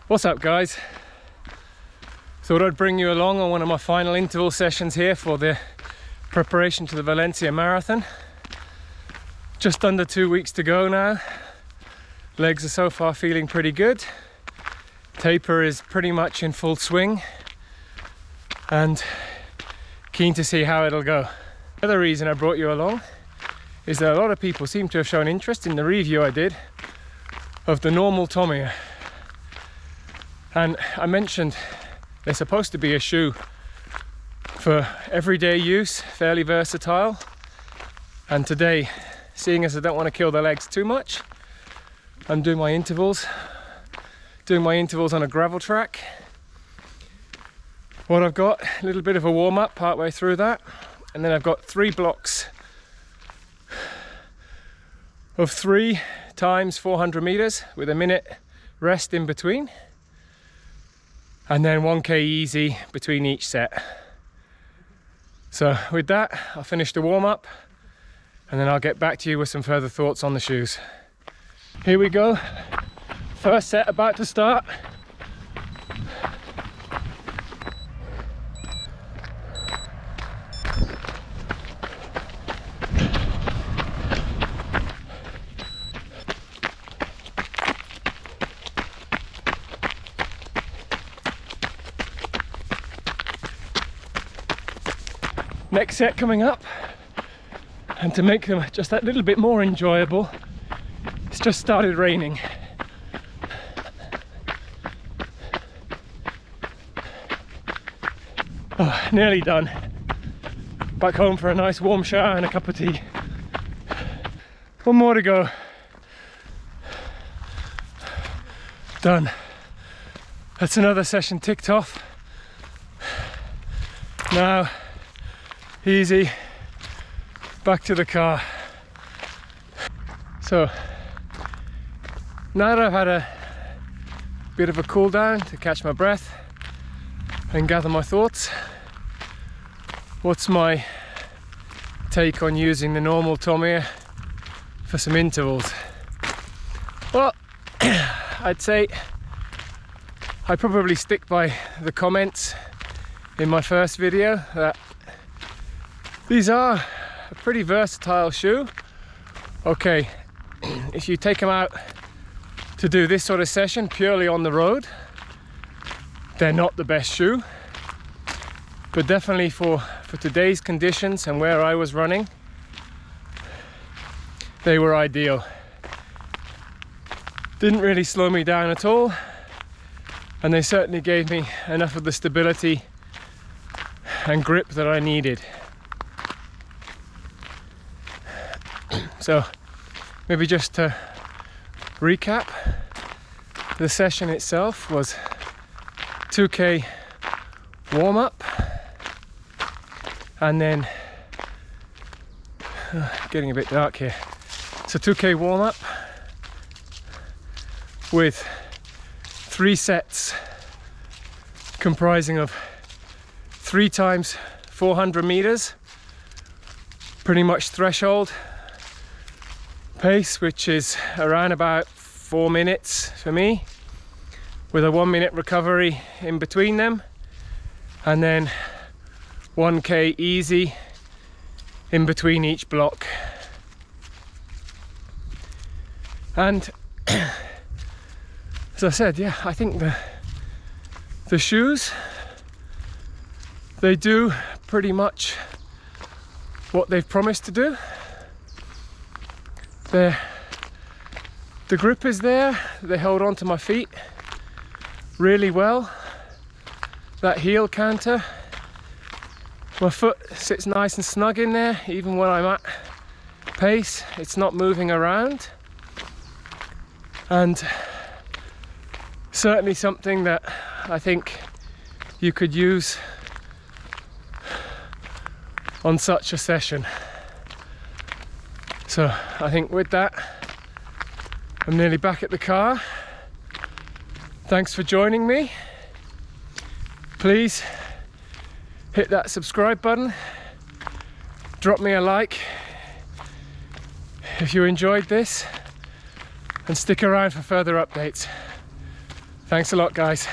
What's up, guys? Thought I'd bring you along on one of my final interval sessions here for the preparation to the Valencia Marathon. Just under 2 weeks to go now. Legs are so far feeling pretty good. Taper is pretty much in full swing and keen to see how it'll go. The other reason I brought you along is that a lot of people seem to have shown interest in the review I did of the NNormal Tomir. And I mentioned they're supposed to be a shoe for everyday use, fairly versatile. And today, seeing as I don't want to kill the legs too much, I'm doing my intervals on a gravel track. What I've got, a little bit of a warm-up partway through that, and then I've got 3 blocks of 3 times 400 meters with a minute rest in between, and then 1k easy between each set. So with that, I'll finish the warm-up and then I'll get back to you with some further thoughts on the shoes. Here we go, first set about to start. Next set coming up, and to make them just that little bit more enjoyable, it's just started raining. Oh, nearly done. Back home for a nice warm shower and a cup of tea. One more to go. Done. That's another session ticked off. Now, easy, back to the car. So now that I've had a bit of a cool down to catch my breath and gather my thoughts, what's my take on using the NNormal Tomir for some intervals? Well, I'd say I'd probably stick by the comments in my first video that these are a pretty versatile shoe. Okay, if you take them out to do this sort of session purely on the road, they're not the best shoe. But definitely for today's conditions and where I was running, they were ideal. Didn't really slow me down at all, and they certainly gave me enough of the stability and grip that I needed. So maybe just to recap, the session itself was 2k warm-up, and then getting a bit dark here, so 2k warm-up with 3 sets comprising of 3 times 400 meters, pretty much threshold pace, which is around about 4 minutes for me, with a 1 minute recovery in between them, and then 1k easy in between each block. And as I said, yeah, I think the shoes, they do pretty much what they've promised to do. The grip is there, they hold on to my feet really well. That heel canter, my foot sits nice and snug in there, even when I'm at pace, it's not moving around. And certainly something that I think you could use on such a session. So I think with that, I'm nearly back at the car. Thanks for joining me. Please hit that subscribe button, drop me a like if you enjoyed this, and stick around for further updates. Thanks a lot, guys.